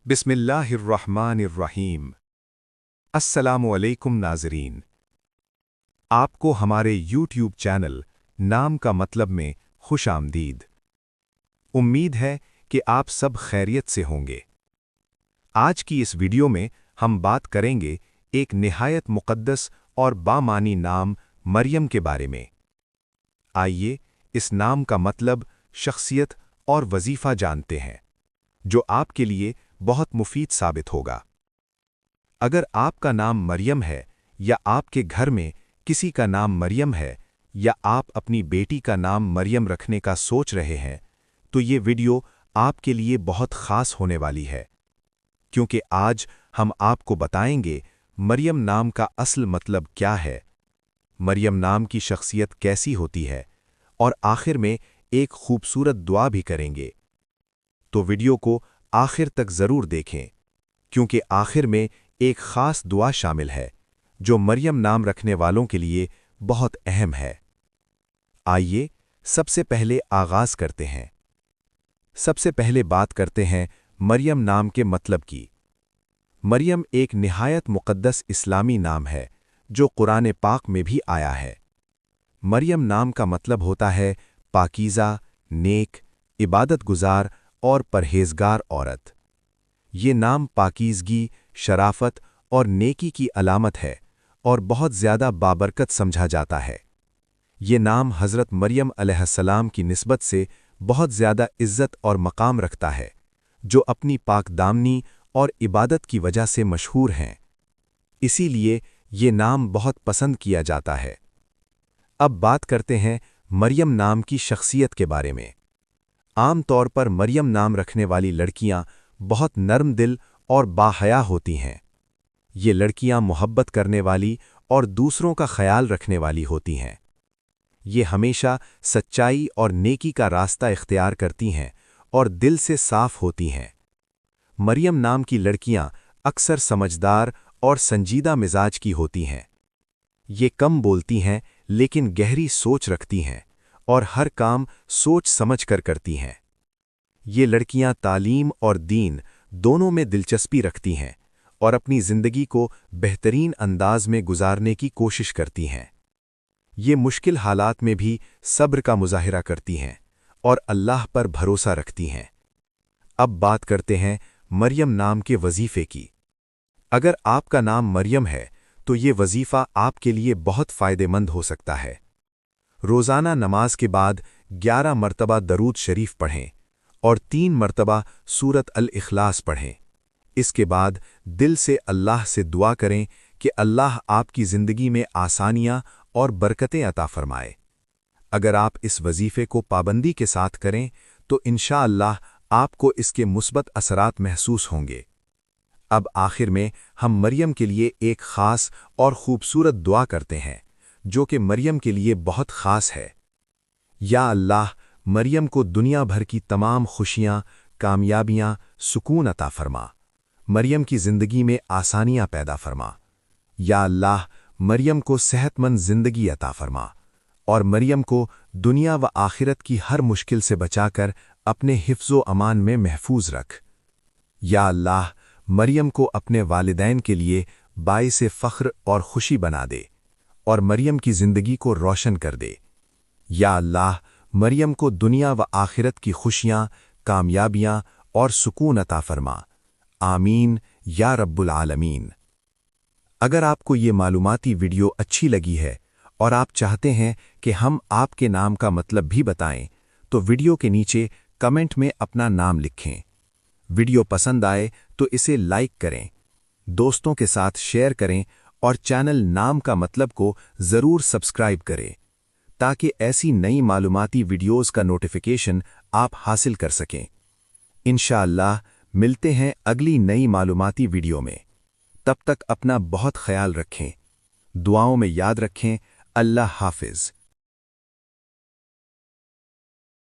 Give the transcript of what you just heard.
बिस्मिल्लाहिर्रहमानिर्रहीम। अस्सलामुअलैकुम नाज़रीन, आपको हमारे यूट्यूब चैनल नाम का मतलब में खुश आमदीद। उम्मीद है कि आप सब खैरियत से होंगे। आज की इस वीडियो में हम बात करेंगे एक निहायत मुक़द्दस और बामानी नाम मरियम के बारे में। आइए इस नाम का मतलब, शख्सियत और वजीफ़ा जानते हैं, जो आपके लिए बहुत मुफीद साबित होगा। अगर आपका नाम मरियम है, या आपके घर में किसी का नाम मरियम है, या आप अपनी बेटी का नाम मरियम रखने का सोच रहे हैं, तो ये वीडियो आपके लिए बहुत खास होने वाली है, क्योंकि आज हम आपको बताएंगे मरियम नाम का असल मतलब क्या है, मरियम नाम की शख्सियत कैसी होती है, और आखिर में एक खूबसूरत दुआ भी करेंगे। तो वीडियो को आखिर तक जरूर देखें, क्योंकि आखिर में एक खास दुआ शामिल है जो मरियम नाम रखने वालों के लिए बहुत अहम है। आइए सबसे पहले आगाज करते हैं। सबसे पहले बात करते हैं मरियम नाम के मतलब की। मरियम एक निहायत मुक़द्दस इस्लामी नाम है जो कुरान पाक में भी आया है। मरियम नाम का मतलब होता है पाकीज़ा, नेक, इबादत गुजार और परहेजगार औरत। ये नाम पाकीज़गी, शराफत और नेकी की अलामत है और बहुत ज़्यादा बाबरकत समझा जाता है। ये नाम हज़रत मरियम अलैहिस्सलाम की निस्बत से बहुत ज़्यादा इज़्ज़त और मकाम रखता है, जो अपनी पाकदामनी और इबादत की वजह से मशहूर हैं। इसीलिए ये नाम बहुत पसंद किया जाता है। अब बात करते हैं मरियम नाम की शख्सियत के बारे में। आम तौर पर मरियम नाम रखने वाली लड़कियां बहुत नर्म दिल और बाहया होती हैं। ये लड़कियां मोहब्बत करने वाली और दूसरों का ख्याल रखने वाली होती हैं। ये हमेशा सच्चाई और नेकी का रास्ता इख्तियार करती हैं और दिल से साफ होती हैं। मरियम नाम की लड़कियां अक्सर समझदार और संजीदा मिजाज की होती हैं। ये कम बोलती हैं, लेकिन गहरी सोच रखती हैं और हर काम सोच समझकर करती हैं। ये लड़कियां तालीम और दीन दोनों में दिलचस्पी रखती हैं और अपनी ज़िंदगी को बेहतरीन अंदाज में गुजारने की कोशिश करती हैं। ये मुश्किल हालात में भी सब्र का मुजाहिरा करती हैं और अल्लाह पर भरोसा रखती हैं। अब बात करते हैं मरियम नाम के वजीफ़े की। अगर आपका नाम मरियम है, तो ये वजीफ़ा आपके लिए बहुत फ़ायदेमंद हो सकता है। रोज़ाना नमाज के बाद 11 मरतबा दरूद शरीफ पढ़ें और 3 मरतबा सूरत अल-इखलास पढ़ें। इसके बाद दिल से अल्लाह से दुआ करें कि अल्लाह आपकी ज़िंदगी में आसानियाँ और बरकतें अता फरमाए। अगर आप इस वजीफ़े को पाबंदी के साथ करें, तो इंशाअल्लाह आपको इसके मुस्बत असरात महसूस होंगे। अब आखिर में हम मरियम के लिए एक ख़ास और खूबसूरत दुआ करते हैं, जो कि मरियम के लिए बहुत ख़ास है। या अल्लाह, मरियम को दुनिया भर की तमाम खुशियाँ, कामयाबियाँ, सुकून अता फरमा। मरियम की ज़िंदगी में आसानियाँ पैदा फरमा। या अल्लाह, मरियम को सेहतमंद ज़िंदगी अता फरमा और मरियम को दुनिया व आखिरत की हर मुश्किल से बचाकर अपने हिफ्ज़ो अमान में महफूज रख। या अल्लाह, मरियम को अपने वालिदैन के लिए बाइसे फ़ख्र और खुशी बना दे और मरियम की ज़िंदगी को रोशन कर दे। या अल्लाह, मरियम को दुनिया व आखिरत की खुशियाँ, कामयाबियाँ और सुकून अता फरमा। आमीन या रब्बुल आलमीन। अगर आपको ये मालूमाती वीडियो अच्छी लगी है और आप चाहते हैं कि हम आपके नाम का मतलब भी बताएं, तो वीडियो के नीचे कमेंट में अपना नाम लिखें। वीडियो पसंद आए तो इसे लाइक करें, दोस्तों के साथ शेयर करें और चैनल नाम का मतलब को ज़रूर सब्सक्राइब करें, ताकि ऐसी नई मालूमाती वीडियोज़ का नोटिफिकेशन आप हासिल कर सकें। इंशाअल्लाह मिलते हैं अगली नई मालूमाती वीडियो में। तब तक अपना बहुत ख्याल रखें, दुआओं में याद रखें। अल्लाह हाफिज़।